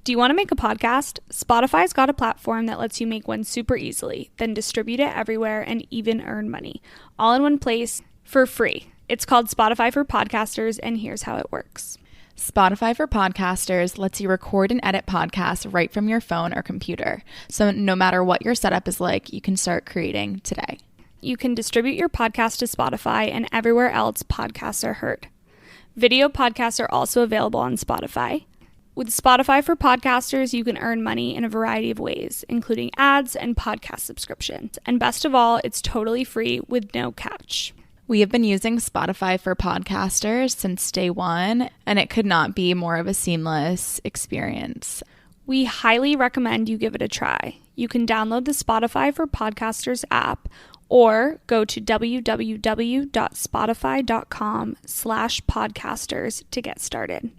Do you want to make a podcast? Spotify's got a platform that lets you make one super easily, then distribute it everywhere and even earn money, all in one place for free. It's called Spotify for Podcasters, and here's how it works. Spotify for Podcasters lets you record and edit podcasts right from your phone or computer. So no matter what your setup is like, you can start creating today. You can distribute your podcast to Spotify and everywhere else podcasts are heard. Video podcasts are also available on Spotify. With Spotify for Podcasters, you can earn money in a variety of ways, including ads and podcast subscriptions. And best of all, it's totally free with no catch. We have been using Spotify for Podcasters since day one, and it could not be more of a seamless experience. We highly recommend you give it a try. You can download the Spotify for Podcasters app or go to www.spotify.com/podcasters to get started.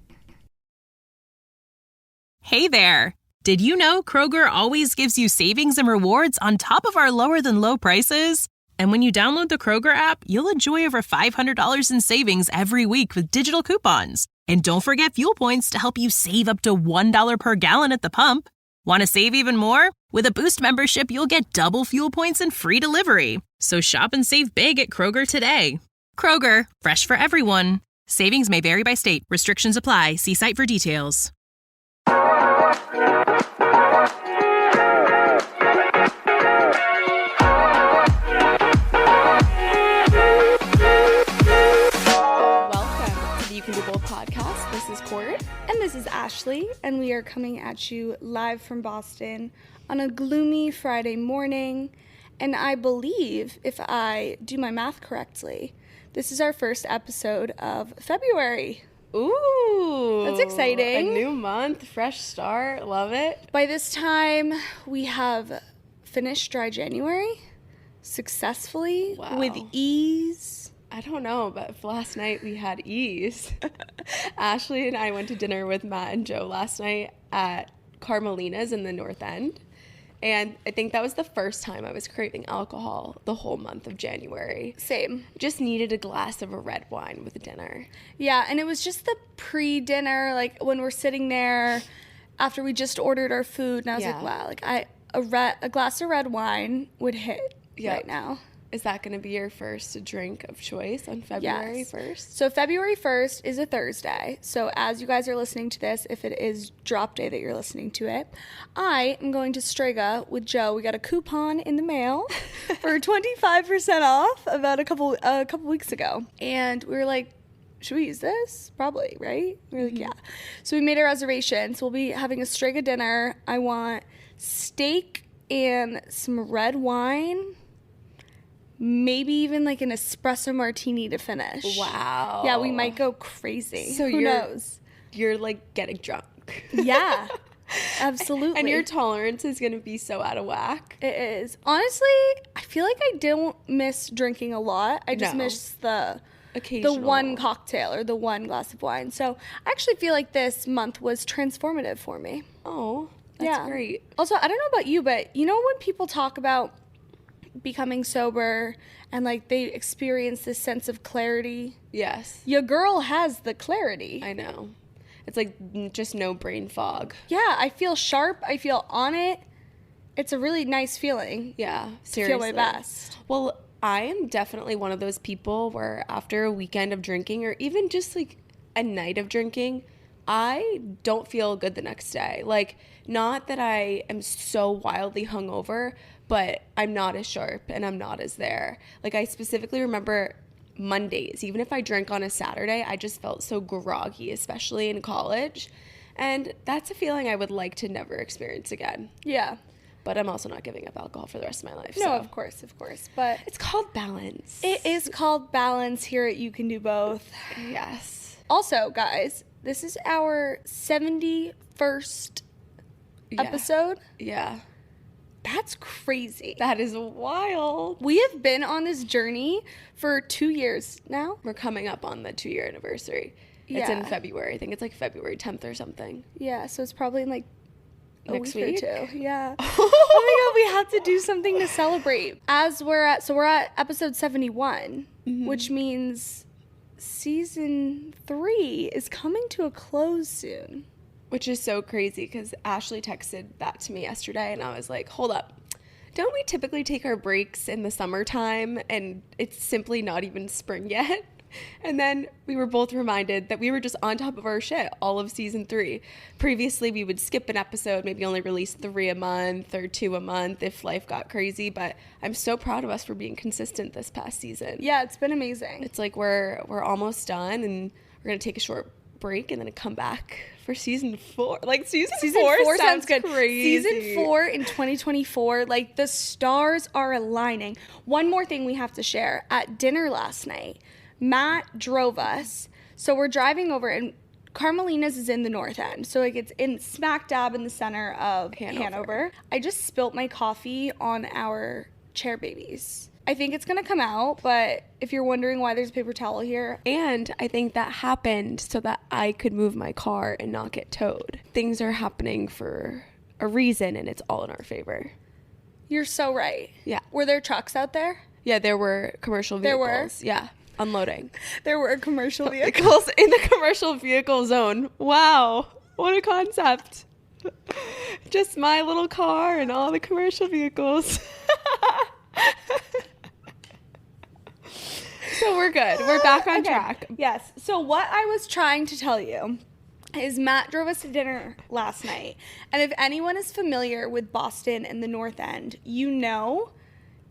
Hey there! Did you know Kroger always gives you savings and rewards on top of our lower than low prices? And when you download the Kroger app, you'll enjoy over $500 in savings every week with digital coupons. And don't forget fuel points to help you save up to $1 per gallon at the pump. Want to save even more? With a Boost membership, you'll get double fuel points and free delivery. So shop and save big at Kroger today. Kroger, fresh for everyone. Savings may vary by state. Restrictions apply. See site for details. Podcast. This is Court. And this is Ashley, and we are coming at you live from Boston on a gloomy Friday morning. And I believe, if I do my math correctly, this is our first episode of February. Ooh. That's exciting. A new month, fresh start. Love it. By this time, we have finished dry January successfully with ease. I don't know, but last night we had ease. Ashley and I went to dinner with Matt and Joe last night at Carmelina's in the North End. And I think that was the first time I was craving alcohol the whole month of January. Same. Just needed a glass of a red wine with dinner. Yeah, and it was just the pre-dinner, like when we're sitting there after we just ordered our food. And I was like, wow, like a glass of red wine would hit right now. Is that going to be your first drink of choice on February 1st? So February 1st is a Thursday. So as you guys are listening to this, if it is drop day that you're listening to it, I am going to Strega with Joe. We got a coupon in the mail for 25% off about a couple weeks ago. And we were like, should we use this? Probably, right? We were like, yeah. So we made a reservation. So we'll be having a Strega dinner. I want steak and some red wine. Maybe even like an espresso martini to finish. Wow. Yeah, we might go crazy. So who knows? You're like getting drunk. Yeah, absolutely. And your tolerance is going to be so out of whack. It is. Honestly, I feel like I don't miss drinking a lot. I just miss the one cocktail or the one glass of wine. So I actually feel like this month was transformative for me. Oh, that's great. Also, I don't know about you, but you know when people talk about becoming sober and like they experience this sense of clarity? Yes. Your girl has the clarity. I know. It's like just no brain fog. Yeah, I feel sharp. I feel on it. It's a really nice feeling. Yeah, seriously. To feel my best. Well, I am definitely one of those people where after a weekend of drinking or even just like a night of drinking, I don't feel good the next day. Like, not that I am so wildly hungover, but I'm not as sharp and I'm not as there. Like, I specifically remember Mondays, even if I drank on a Saturday, I just felt so groggy, especially in college. And that's a feeling I would like to never experience again. Yeah. But I'm also not giving up alcohol for the rest of my life. No, so. of course. But it's called balance. It is called balance here at You Can Do Both. Yes. Also, guys, this is our 71st episode. Yeah. That's crazy. That is wild. We have been on this journey for 2 years now. We're coming up on the 2-year anniversary. It's in February. I think it's like February 10th or something. Yeah, so it's probably in like next week week or 2. Yeah. Oh my god, we have to do something to celebrate. We're at episode 71, which means season 3 is coming to a close soon. Which is so crazy because Ashley texted that to me yesterday and I was like, hold up. Don't we typically take our breaks in the summertime and it's simply not even spring yet? And then we were both reminded that we were just on top of our shit all of season 3. Previously, we would skip an episode, maybe only release 3 a month or 2 a month if life got crazy. But I'm so proud of us for being consistent this past season. Yeah, it's been amazing. It's like we're almost done and we're going to take a short break and then come back for season 4. Like season 4 sounds good. Crazy. Season 4 in 2024, like the stars are aligning. One more thing we have to share. At dinner last night, Matt drove us. So we're driving over and Carmelina's is in the north end. So like it's in smack dab in the center of Hanover. I just spilt my coffee on our chair babies. I think it's going to come out, but if you're wondering why there's a paper towel here. And I think that happened so that I could move my car and not get towed. Things are happening for a reason and it's all in our favor. You're so right. Yeah. Were there trucks out there? Yeah, there were commercial vehicles. There were? Yeah, unloading. There were commercial vehicles. In the commercial vehicle zone. Wow, what a concept. Just my little car and all the commercial vehicles. So we're good. We're back on track. Yes. So what I was trying to tell you is Matt drove us to dinner last night. And if anyone is familiar with Boston and the North End, you know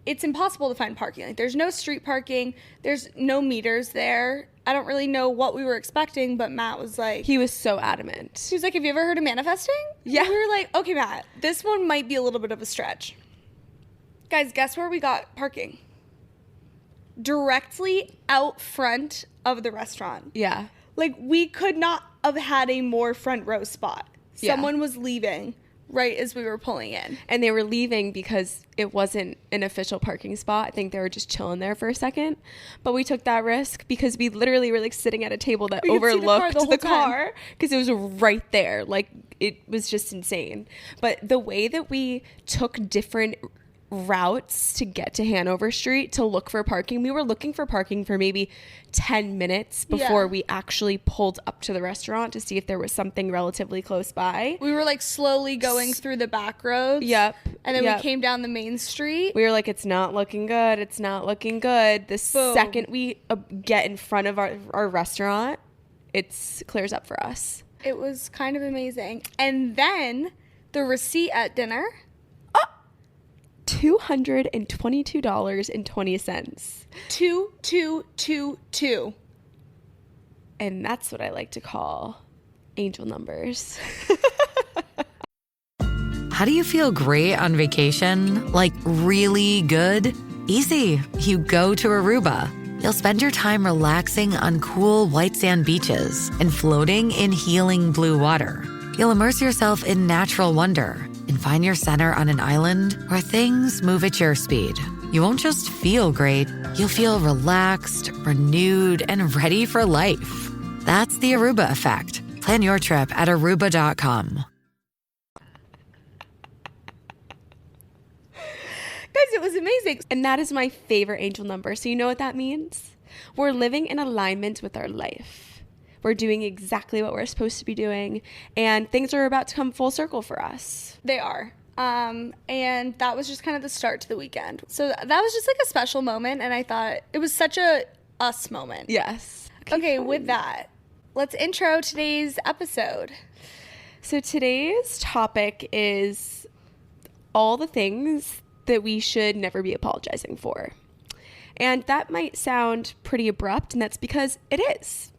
it's impossible to find parking. Like there's no street parking. There's no meters there. I don't really know what we were expecting, but Matt was like... He was so adamant. He was like, have you ever heard of manifesting? Yeah. And we were like, okay, Matt, this one might be a little bit of a stretch. Guys, guess where we got parking? Directly out front of the restaurant. Yeah. Like we could not have had a more front row spot. Yeah. Someone was leaving right as we were pulling in. And they were leaving because it wasn't an official parking spot. I think they were just chilling there for a second. But we took that risk because we literally were like sitting at a table that overlooked the car because it was right there. Like it was just insane. But the way that we took different routes to get to Hanover Street to look for parking, we were looking for parking for maybe 10 minutes before we actually pulled up to the restaurant to see if there was something relatively close by. We were like slowly going through the back roads. Yep. And then we came down the main street. We were like, it's not looking good. It's not looking good. The second we get in front of our restaurant, it clears up for us. It was kind of amazing. And then the receipt at dinner, $222.20. 2222. And that's what I like to call angel numbers. How do you feel great on vacation? Like really good? Easy. You go to Aruba. You'll spend your time relaxing on cool white sand beaches and floating in healing blue water. You'll immerse yourself in natural wonder and find your center on an island where things move at your speed. You won't just feel great, you'll feel relaxed, renewed, and ready for life. That's the Aruba effect. Plan your trip at Aruba.com. Guys, it was amazing. And that is my favorite angel number. So you know what that means? We're living in alignment with our life. We're doing exactly what we're supposed to be doing. And things are about to come full circle for us. They are. And that was just kind of the start to the weekend. So that was just like a special moment. And I thought it was such a us moment. Yes. Okay, with that, let's intro today's episode. So today's topic is all the things that we should never be apologizing for. And that might sound pretty abrupt, and that's because it is.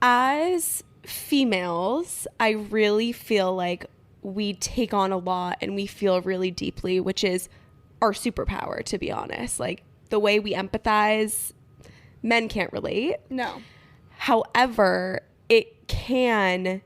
As females, I really feel like we take on a lot and we feel really deeply, which is our superpower, to be honest. Like the way we empathize, men can't relate. No. However, it can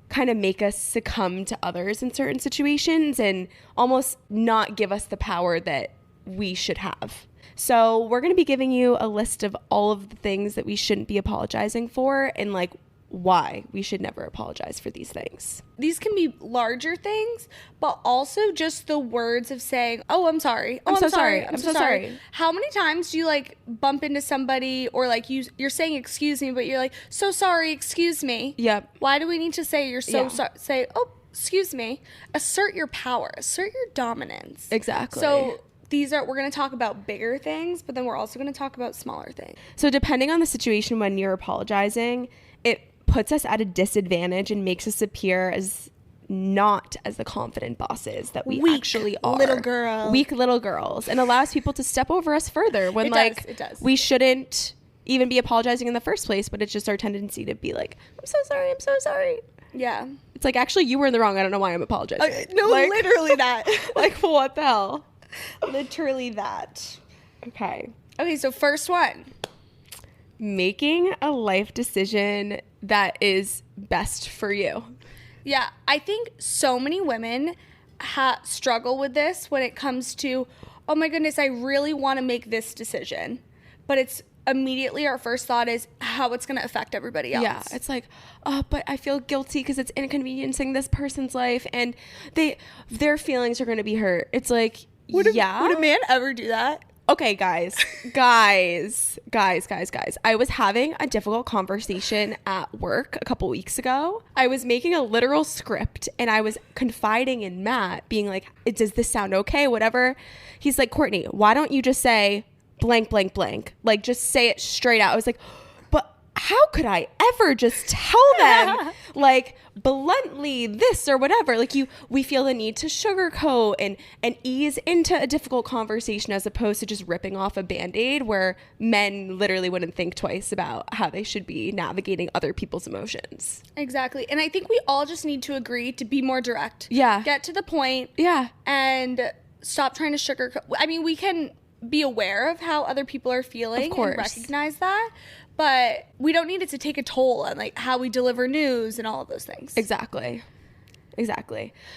kind of make us succumb to others in certain situations and almost not give us the power that we should have. So we're going to be giving you a list of all of the things that we shouldn't be apologizing for and like why we should never apologize for these things. These can be larger things, but also just the words of saying, oh, I'm sorry. Oh, I'm so sorry. I'm so sorry. How many times do you like bump into somebody or like you're saying, excuse me, but you're like, so sorry, excuse me. Yep. Why do we need to say you're so sorry? Say, oh, excuse me. Assert your power. Assert your dominance. Exactly. So we're going to talk about bigger things, but then we're also going to talk about smaller things. So depending on the situation when you're apologizing, it puts us at a disadvantage and makes us appear as not as the confident bosses that we actually are. Weak little girls. And allows people to step over us further when it does. We shouldn't even be apologizing in the first place, but it's just our tendency to be like, I'm so sorry. Yeah. It's like, actually, you were in the wrong. I don't know why I'm apologizing. Literally that. Like, what the hell? Literally that. Okay, so first one. Making a life decision that is best for you. Yeah, I think so many women struggle with this when it comes to, oh my goodness, I really want to make this decision. But it's immediately our first thought is how it's going to affect everybody else. Yeah, it's like, oh, but I feel guilty because it's inconveniencing this person's life and their feelings are going to be hurt. It's like, would a man ever do that? Okay, guys. I was having a difficult conversation at work a couple weeks ago. I was making a literal script and I was confiding in Matt, being like, does this sound okay? Whatever. He's like, Courtney, why don't you just say blank, blank, blank? Like, just say it straight out. I was like, but how could I ever just tell them like bluntly this or whatever? Like we feel the need to sugarcoat and ease into a difficult conversation as opposed to just ripping off a Band-Aid where men literally wouldn't think twice about how they should be navigating other people's emotions. Exactly. And I think we all just need to agree to be more direct. Yeah. Get to the point. Yeah. And stop trying to sugarcoat. I mean, we can be aware of how other people are feeling and recognize that. But we don't need it to take a toll on like how we deliver news and all of those things. Exactly.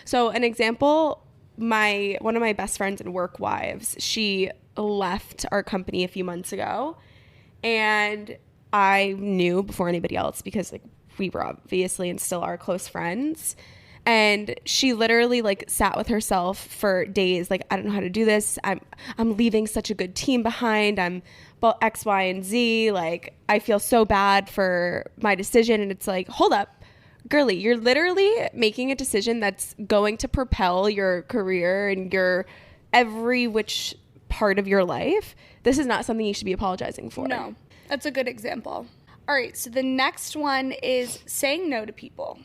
So an example, one of my best friends and work wives, she left our company a few months ago, and I knew before anybody else because like we were obviously and still are close friends. And she literally like sat with herself for days. Like, I don't know how to do this. I'm leaving such a good team behind. I'm about X, Y, and Z. Like, I feel so bad for my decision. And it's like, hold up, girly, you're literally making a decision that's going to propel your career and your every which part of your life. This is not something you should be apologizing for. No, that's a good example. All right. So the next one is saying no to people.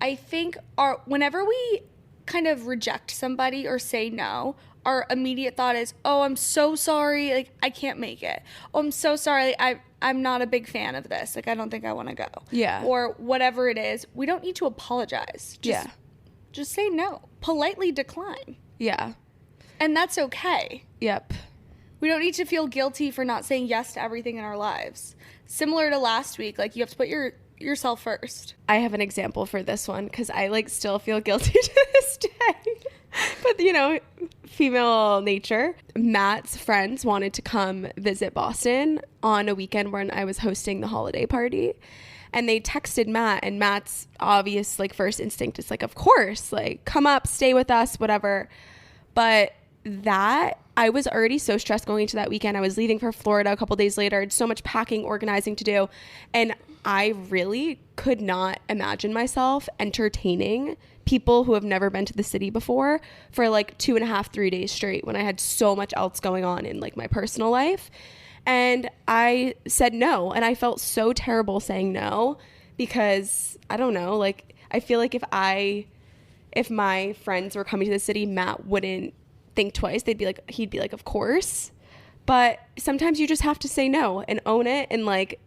I think whenever we kind of reject somebody or say no, our immediate thought is, oh, I'm so sorry. Like, I can't make it. Oh, I'm so sorry. I'm not a big fan of this. Like, I don't think I want to go. Yeah. Or whatever it is. We don't need to apologize. Just say no. Politely decline. Yeah. And that's okay. Yep. We don't need to feel guilty for not saying yes to everything in our lives. Similar to last week, like, you have to put yourself first. I have an example for this one because I like still feel guilty to this day. But female nature. Matt's friends wanted to come visit Boston on a weekend when I was hosting the holiday party. And they texted Matt, and Matt's obvious like first instinct is like, of course, like come up, stay with us, whatever. But I was already so stressed going into that weekend. I was leaving for Florida a couple days later. I had so much packing, organizing to do. And I really could not imagine myself entertaining people who have never been to the city before for like 2.5, 3 days straight when I had so much else going on in like my personal life. And I said no. And I felt so terrible saying no because I don't know, like I feel like if my friends were coming to the city, Matt wouldn't think twice. He'd be like, of course. But sometimes you just have to say no and own it. And like,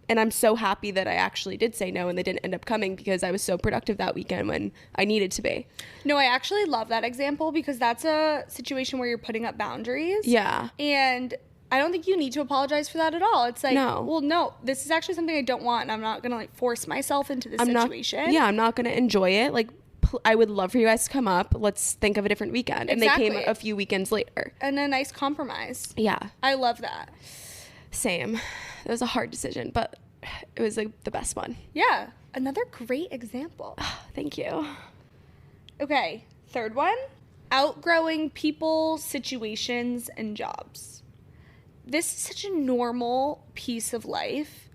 and I'm so happy that I actually did say no and they didn't end up coming because I was so productive that weekend when I needed to be. No, I actually love that example because that's a situation where you're putting up boundaries. Yeah. And I don't think you need to apologize for that at all. It's like, no, this is actually something I don't want and I'm not going to like force myself into this situation. I'm not going to enjoy it. Like, I would love for you guys to come up. Let's think of a different weekend. Exactly. And they came a few weekends later. And a nice compromise. Yeah. I love that. Same. It was a hard decision, but it was like the best one. Yeah. Another great example. Thank you. Okay. Third one, outgrowing people, situations, and jobs. This is such a normal piece of life.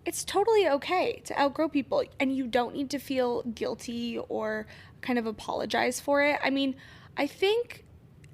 It's totally okay to outgrow people, and you don't need to feel guilty or kind of apologize for it. I mean, I think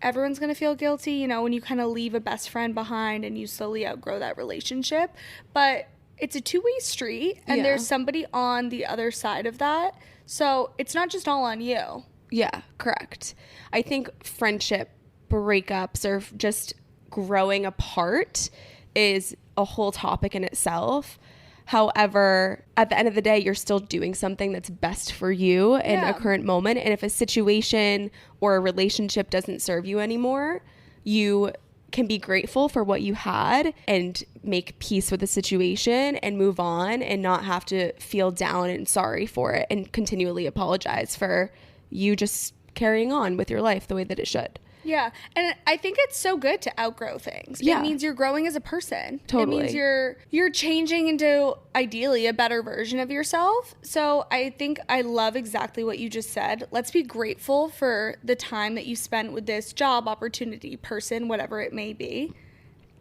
everyone's going to feel guilty, you know, when you kind of leave a best friend behind and you slowly outgrow that relationship. But it's a two-way street, and there's somebody on the other side of that. So it's not just all on you. Yeah, correct. I think friendship breakups or just growing apart is a whole topic in itself. However, at the end of the day, you're still doing something that's best for you in a current moment. And if a situation or a relationship doesn't serve you anymore, you can be grateful for what you had and make peace with the situation and move on and not have to feel down and sorry for it and continually apologize for you just carrying on with your life the way that it should. Yeah. And I think it's so good to outgrow things. Yeah. It means you're growing as a person. Totally. It means you're changing into ideally a better version of yourself. So I think I love exactly what you just said. Let's be grateful for the time that you spent with this job, opportunity, person, whatever it may be,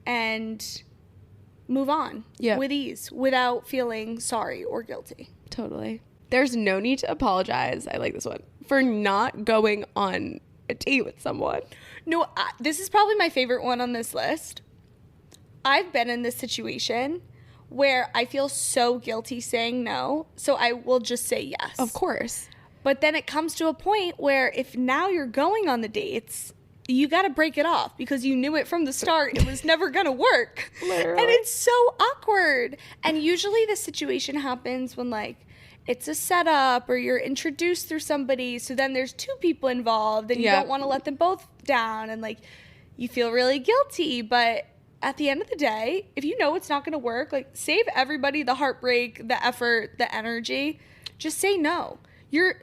and move on with ease without feeling sorry or guilty. Totally. There's no need to apologize. I like this one. For not going on a date with someone. No, this is probably my favorite one on this list. I've been in this situation where I feel so guilty saying no, so I will just say yes. Of course. But then it comes to a point where if now you're going on the dates, you got to break it off because you knew it from the start. It was never going to work. Literally. And it's so awkward. And usually the situation happens when like it's a setup or you're introduced through somebody. So then there's two people involved and you don't want to let them both down. And like you feel really guilty. But at the end of the day, if you know it's not going to work, like save everybody the heartbreak, the effort, the energy. Just say no. You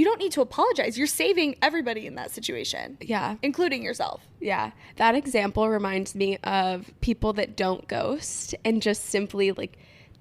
don't need to apologize. You're saving everybody in that situation. Yeah. Including yourself. Yeah. That example reminds me of people that don't ghost and just simply like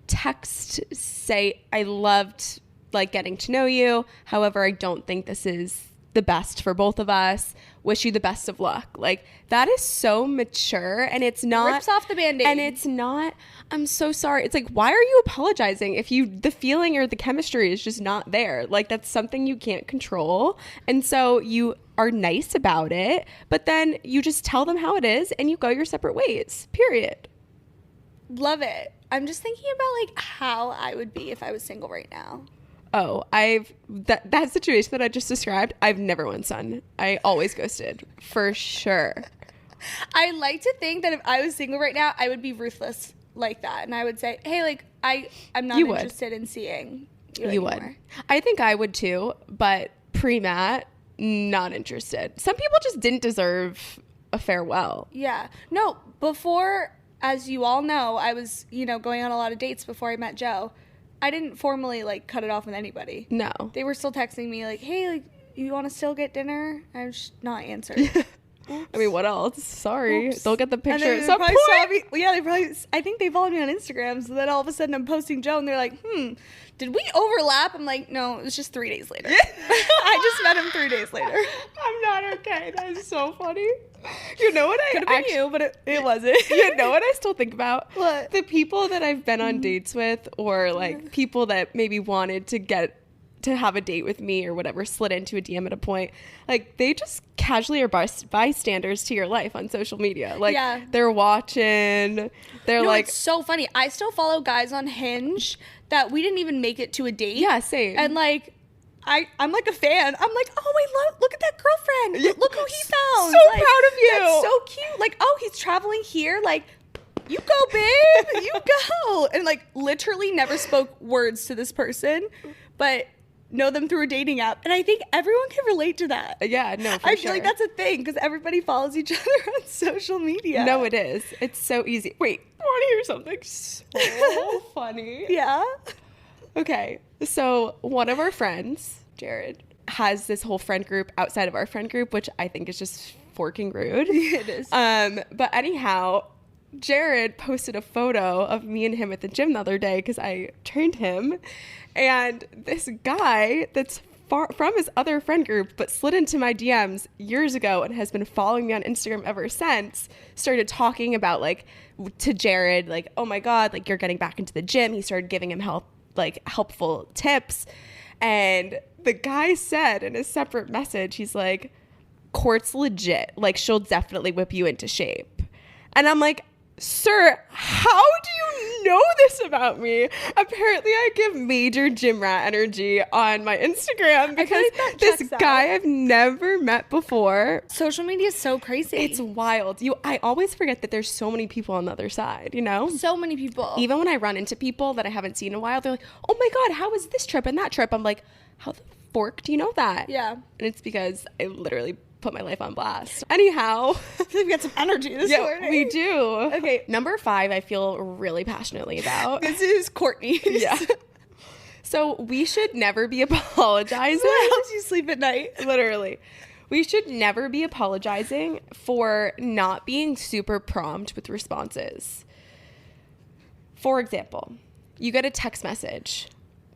text, say, I loved like getting to know you. However, I don't think this is the best for both of us. Wish you the best of luck. Like that is so mature and it's not rips off the Band-Aid. And it's not, I'm so sorry. It's like, why are you apologizing if the feeling or the chemistry is just not there? Like that's something you can't control. And so you are nice about it, but then you just tell them how it is and you go your separate ways, period. Love it. I'm just thinking about like how I would be if I was single right now. Oh, that situation that I just described, I've never once done. I always ghosted, for sure. I like to think that if I was single right now, I would be ruthless like that. And I would say, hey, like I'm not interested in seeing you anymore. Would. I think I would too, but pre-Matt, not interested. Some people just didn't deserve a farewell. Yeah. No, before, as you all know, I was, going on a lot of dates before I met Joe. I didn't formally like cut it off with anybody. No. They were still texting me like, hey, like you want to still get dinner? I was just not answering. I mean, what else? Sorry. Oops. They'll get the picture And at some point. I think they followed me on Instagram. So then all of a sudden I'm posting Joe and they're like, did we overlap? I'm like, no, it was just 3 days later. I just met him 3 days later. I'm not okay. That is so funny. You know what Could have been you, but it wasn't. You know what I still think about? What? The people that I've been on dates with, or like people that maybe wanted to have a date with me or whatever, slid into a DM at a point, like they just casually are bystanders to your life on social media. Like they're watching, it's so funny. I still follow guys on Hinge that we didn't even make it to a date. Yeah, same. And like I'm like a fan. I'm like, oh wait, look at that girlfriend. Look who he found. So like, proud of you. That's so cute. Like, oh, he's traveling here. Like, you go, babe. You go. And like literally never spoke words to this person, but know them through a dating app. And I think everyone can relate to that. Yeah, no, for I sure. feel like that's a thing because everybody follows each other on social media. No, it is. It's so easy. Wait, I want to hear something so funny. Yeah. Okay, so one of our friends, Jared, has this whole friend group outside of our friend group, which I think is just forking rude. It is. But anyhow, Jared posted a photo of me and him at the gym the other day because I trained him. And this guy that's from his other friend group but slid into my DMs years ago and has been following me on Instagram ever since started talking about like to Jared, like, oh my God, like you're getting back into the gym. He started giving him helpful tips. And the guy said in a separate message, he's like, Court's legit. Like, she'll definitely whip you into shape. And I'm like, sir, how do you know this about me? Apparently, I give major gym rat energy on my Instagram because this guy I've never met before. Social media is so crazy. It's wild. I always forget that there's so many people on the other side, you know? So many people. Even when I run into people that I haven't seen in a while, they're like, oh my God, how was this trip and that trip? I'm like, how the fork do you know that? Yeah. And it's because I literally put my life on blast. Anyhow, we've got some energy this morning. We do. Okay. Number 5, I feel really passionately about. This is Courtney. Yeah. So we should never be apologizing. What helps you sleep at night? Literally. We should never be apologizing for not being super prompt with responses. For example, you get a text message.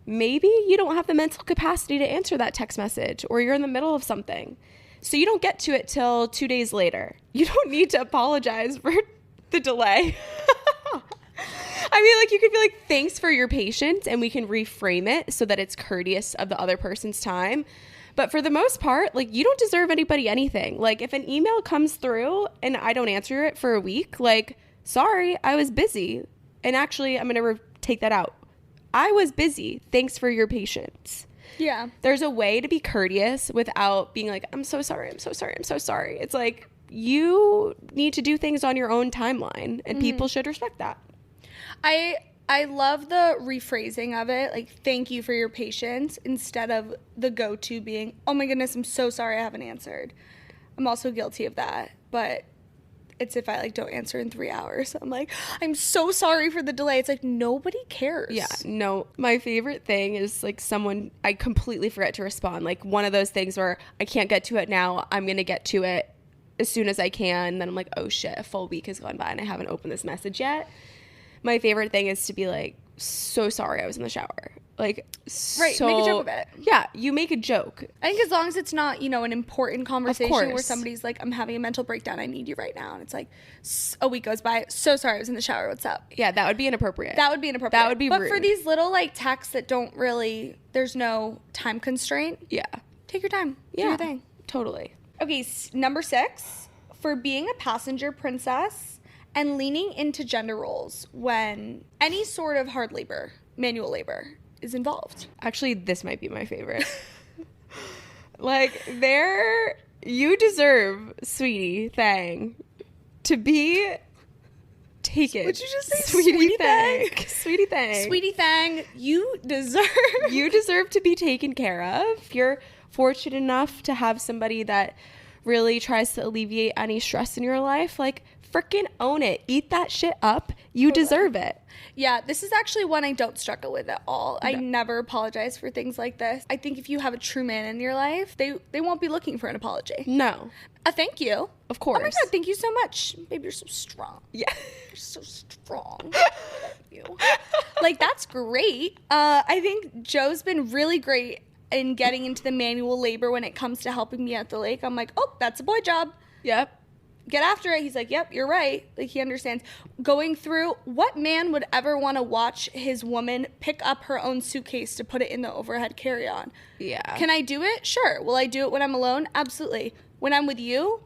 Maybe you don't have the mental capacity to answer that text message, or you're in the middle of something. So you don't get to it till 2 days later. You don't need to apologize for the delay. I mean, like, you could be like, thanks for your patience, and we can reframe it so that it's courteous of the other person's time. But for the most part, like, you don't deserve anybody anything. Like, if an email comes through and I don't answer it for a week, like, sorry, I was busy. And actually, I'm going to take that out. I was busy. Thanks for your patience. Yeah. There's a way to be courteous without being like, I'm so sorry, I'm so sorry, I'm so sorry. It's like, you need to do things on your own timeline, and people should respect that. I love the rephrasing of it, like, thank you for your patience, instead of the go-to being, oh my goodness, I'm so sorry I haven't answered. I'm also guilty of that, but it's if I, like, don't answer in 3 hours. I'm like, I'm so sorry for the delay. It's like, nobody cares. Yeah, no. My favorite thing is, like, I completely forget to respond. Like, one of those things where I can't get to it now. I'm going to get to it as soon as I can. Then I'm like, oh, shit, a full week has gone by and I haven't opened this message yet. My favorite thing is to be like, so sorry I was in the shower. Like, right, make a joke of it. Yeah, you make a joke. I think as long as it's not, you know, an important conversation where somebody's like, I'm having a mental breakdown, I need you right now. And it's like, a week goes by, so sorry I was in the shower, what's up? Yeah, that would be inappropriate. That would be rude. But for these little, like, texts that don't really, there's no time constraint. Yeah. Take your time. Yeah. Do your thing. Totally. Okay, number 6, for being a passenger princess and leaning into gender roles when any sort of hard labor, manual labor, is involved. Actually, this might be my favorite. Like, you deserve, sweetie thang, to be taken. Would you just say sweetie thang? Sweetie thang. Sweetie thang, you deserve. You deserve to be taken care of. If you're fortunate enough to have somebody that really tries to alleviate any stress in your life, like, freaking own it. Eat that shit up. You deserve it. Yeah, this is actually one I don't struggle with at all. No. I never apologize for things like this. I think if you have a true man in your life, they won't be looking for an apology. No. A thank you. Of course. Oh my God, thank you so much. Babe, you're so strong. Yeah. You're so strong. Thank you. Like, that's great. I think Joe's been really great in getting into the manual labor when it comes to helping me at the lake. I'm like, oh, that's a boy job. Yep. Get after it. He's like, yep, you're right. Like, he understands. Going through, what man would ever want to watch his woman pick up her own suitcase to put it in the overhead carry-on? Yeah. Can I do it? Sure. Will I do it when I'm alone? Absolutely. When I'm with you,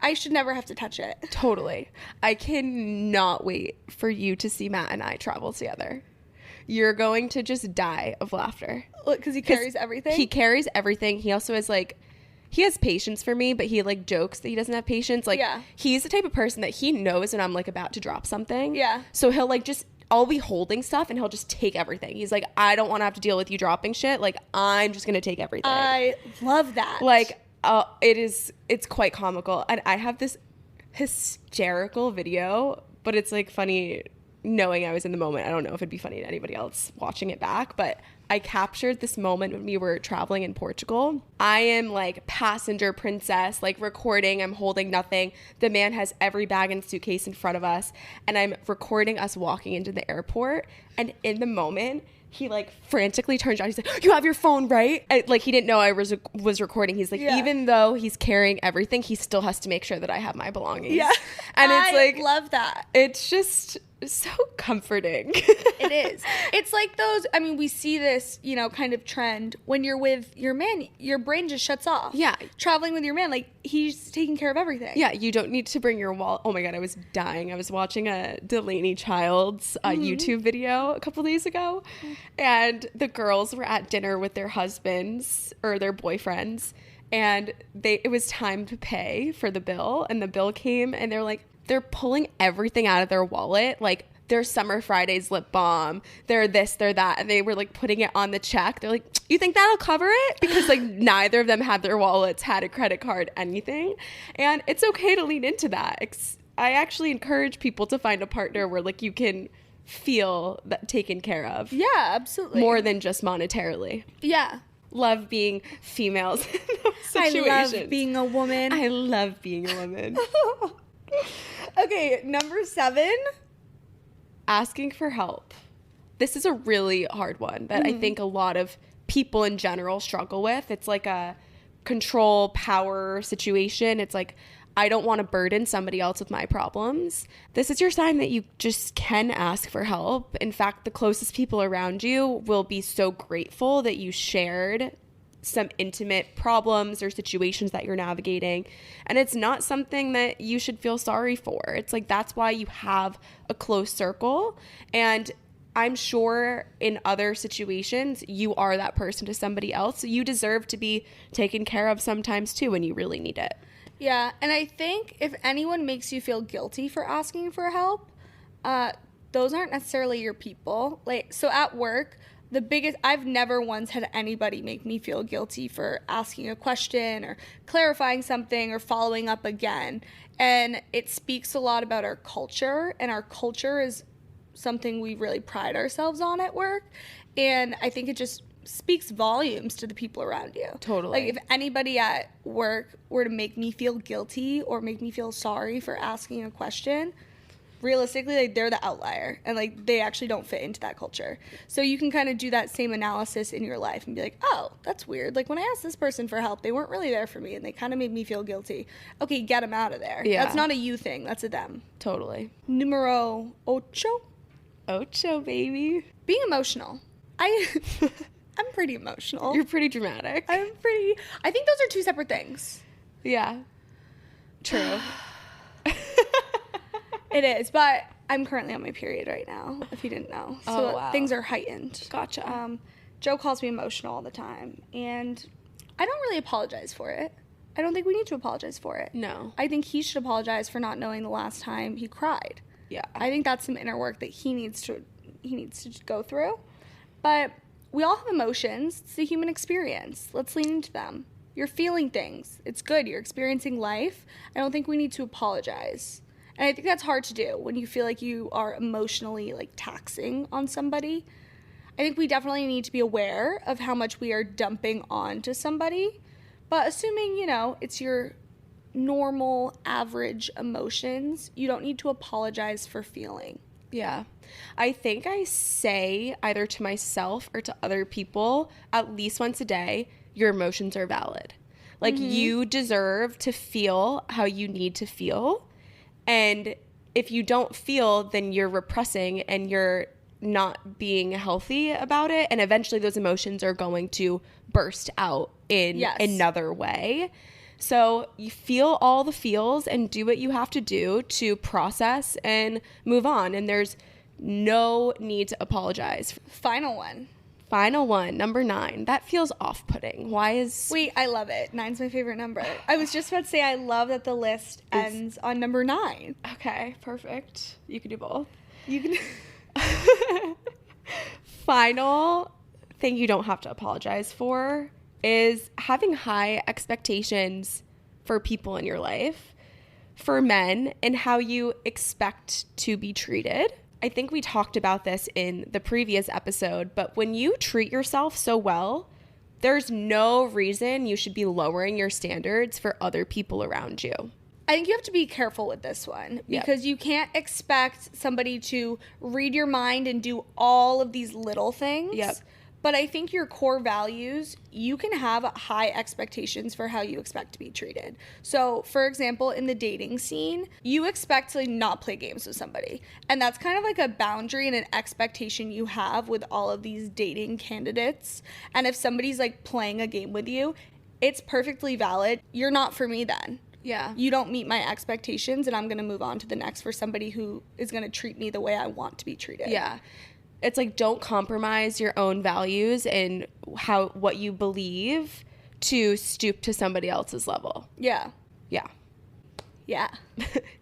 I should never have to touch it. Totally. I cannot wait for you to see Matt and I travel together. You're going to just die of laughter. Because he carries everything? He carries everything. He also is like, he has patience for me, but he, like, jokes that he doesn't have patience. Like, yeah. He's the type of person that he knows when I'm, like, about to drop something. Yeah. So he'll, like, I'll be holding stuff and he'll just take everything. He's like, I don't want to have to deal with you dropping shit. Like, I'm just going to take everything. I love that. Like, it's quite comical. And I have this hysterical video, but it's, like, funny knowing I was in the moment. I don't know if it'd be funny to anybody else watching it back, but I captured this moment when we were traveling in Portugal. I am like passenger princess, like recording. I'm holding nothing. The man has every bag and suitcase in front of us, and I'm recording us walking into the airport. And in the moment, he like frantically turns around. He's like, "You have your phone, right?" Like he didn't know I was recording. He's like, even though he's carrying everything, he still has to make sure that I have my belongings. Yeah, and it's like, love that. It's just so comforting. It is. It's like those, I mean, we see this, you know, kind of trend when you're with your man, your brain just shuts off. Yeah. Traveling with your man, like he's taking care of everything. Yeah, you don't need to bring your wallet. Oh my God, I was dying. I was watching a Delaney Childs YouTube video a couple days ago, and the girls were at dinner with their husbands or their boyfriends, and it was time to pay for the bill, and the bill came, and they're pulling everything out of their wallet, like their Summer Fridays lip balm, their this, their that, and they were like putting it on the check. They're like, "You think that'll cover it?" Because like neither of them had their wallets, had a credit card, anything. And it's okay to lean into that. I actually encourage people to find a partner where like you can feel that taken care of. Yeah, absolutely. More than just monetarily. Yeah. Love being females in those situations. I love being a woman. I love being a woman. Okay, number 7. Asking for help. This is a really hard one that I think a lot of people in general struggle with. It's like a control power situation. It's like, I don't want to burden somebody else with my problems. This is your sign that you just can ask for help. In fact, the closest people around you will be so grateful that you shared some intimate problems or situations that you're navigating. And it's not something that you should feel sorry for. It's like, that's why you have a close circle. And I'm sure in other situations, you are that person to somebody else. So you deserve to be taken care of sometimes too when you really need it. Yeah. And I think if anyone makes you feel guilty for asking for help, those aren't necessarily your people. Like, so at work, I've never once had anybody make me feel guilty for asking a question or clarifying something or following up again. And it speaks a lot about our culture, and our culture is something we really pride ourselves on at work. And I think it just speaks volumes to the people around you. Totally. Like if anybody at work were to make me feel guilty or make me feel sorry for asking a question, realistically, like they're the outlier, and like they actually don't fit into that culture. So you can kind of do that same analysis in your life and be like, oh, that's weird. Like when I asked this person for help, they weren't really there for me and they kind of made me feel guilty. Okay, get them out of there. Yeah. That's not a you thing. That's a them. Totally. Numero 8. Ocho, baby. Being emotional. I'm pretty emotional. You're pretty dramatic. I think those are 2 separate things. Yeah. True. It is, but I'm currently on my period right now, if you didn't know. So wow. Things are heightened. Gotcha. Joe calls me emotional all the time, and I don't really apologize for it. I don't think we need to apologize for it. No. I think he should apologize for not knowing the last time he cried. Yeah. I think that's some inner work that he needs to go through. But we all have emotions. It's a human experience. Let's lean into them. You're feeling things. It's good. You're experiencing life. I don't think we need to apologize. And I think that's hard to do when you feel like you are emotionally like taxing on somebody. I think we definitely need to be aware of how much we are dumping onto somebody. But assuming, you know, it's your normal, average emotions, you don't need to apologize for feeling. Yeah. I think I say either to myself or to other people at least once a day, your emotions are valid. Like you deserve to feel how you need to feel. And if you don't feel, then you're repressing and you're not being healthy about it. And eventually those emotions are going to burst out in another way. So you feel all the feels and do what you have to do to process and move on. And there's no need to apologize. Final one, number 9. That feels off-putting. Wait, I love it. 9's my favorite number. I was just about to say I love that the list ends on number 9. Okay, perfect. You can do both. You can. Final thing you don't have to apologize for is having high expectations for people in your life, for men, and how you expect to be treated. I think we talked about this in the previous episode, but when you treat yourself so well, there's no reason you should be lowering your standards for other people around you. I think you have to be careful with this one because you can't expect somebody to read your mind and do all of these little things. Yep. But I think your core values, you can have high expectations for how you expect to be treated. So, for example, in the dating scene, you expect to not play games with somebody. And that's kind of like a boundary and an expectation you have with all of these dating candidates. And if somebody's like playing a game with you, it's perfectly valid. You're not for me then. Yeah. You don't meet my expectations, and I'm going to move on to the next for somebody who is going to treat me the way I want to be treated. Yeah. It's like, don't compromise your own values and what you believe to stoop to somebody else's level. Yeah. Yeah. Yeah.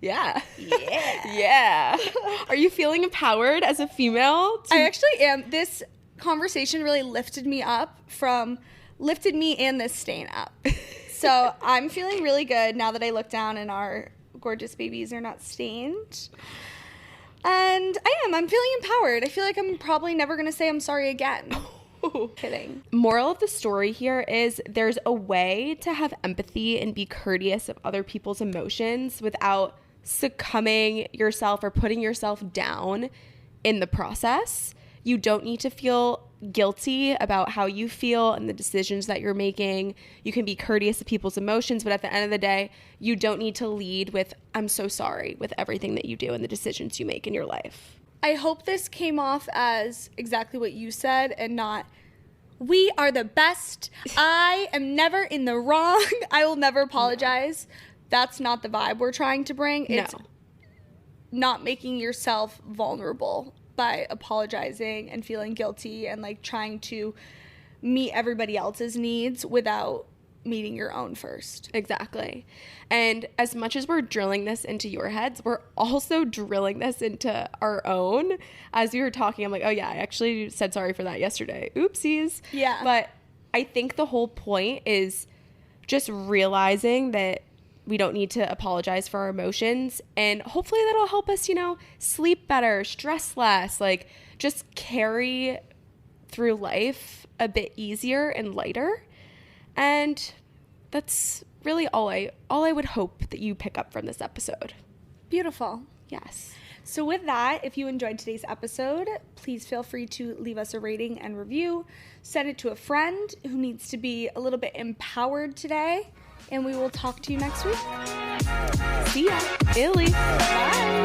Yeah. Yeah. Yeah. Are you feeling empowered as a female? I actually am. This conversation really lifted me and this stain up. So I'm feeling really good now that I look down and our gorgeous babies are not stained. And I'm feeling empowered. I feel like I'm probably never going to say I'm sorry again. Kidding. Moral of the story here is there's a way to have empathy and be courteous of other people's emotions without succumbing yourself or putting yourself down in the process. You don't need to feel guilty about how you feel and the decisions that you're making. You can be courteous of people's emotions, but at the end of the day, you don't need to lead with, I'm so sorry, with everything that you do and the decisions you make in your life. I hope this came off as exactly what you said and not, we are the best. I am never in the wrong. I will never apologize. No. That's not the vibe we're trying to bring. It's not making yourself vulnerable by apologizing and feeling guilty and like trying to meet everybody else's needs without meeting your own first. Exactly. And as much as we're drilling this into your heads, we're also drilling this into our own. As we were talking, I'm like, oh yeah, I actually said sorry for that yesterday. Oopsies. Yeah. But I think the whole point is just realizing that we don't need to apologize for our emotions, and hopefully that'll help us, sleep better, stress less, like just carry through life a bit easier and lighter. And that's really all I would hope that you pick up from this episode. Beautiful. Yes. So with that, if you enjoyed today's episode, please feel free to leave us a rating and review. Send it to a friend who needs to be a little bit empowered today. And we will talk to you next week. See ya. Illy. Bye.